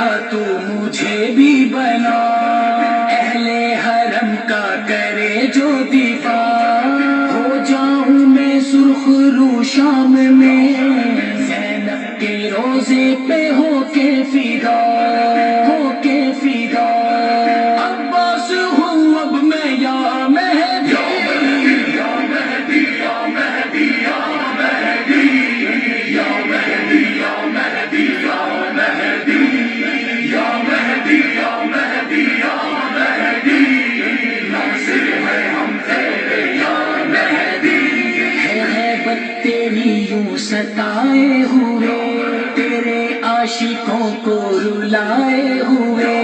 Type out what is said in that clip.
طرح تو مجھے بھی بنا، اہل حرم کا کرے جو دفاع، ہو جاؤں میں سرخ رو شام میں، زینب کے روزے پہ ہو کے فدا، ہو کے فدا، عباس ہوں اب میں یا مہدی، یا مہدی یا مہدی یا مہدی یا مہدی یا مہدی یا مہدی یا مہدی یا مہدی یا مہدی، ناصر ہے ہم تیرے یا مہدی، ہے بت تیری یوں ستائے ہوئے، تیرے عاشقوں کو رلائے ہوئے،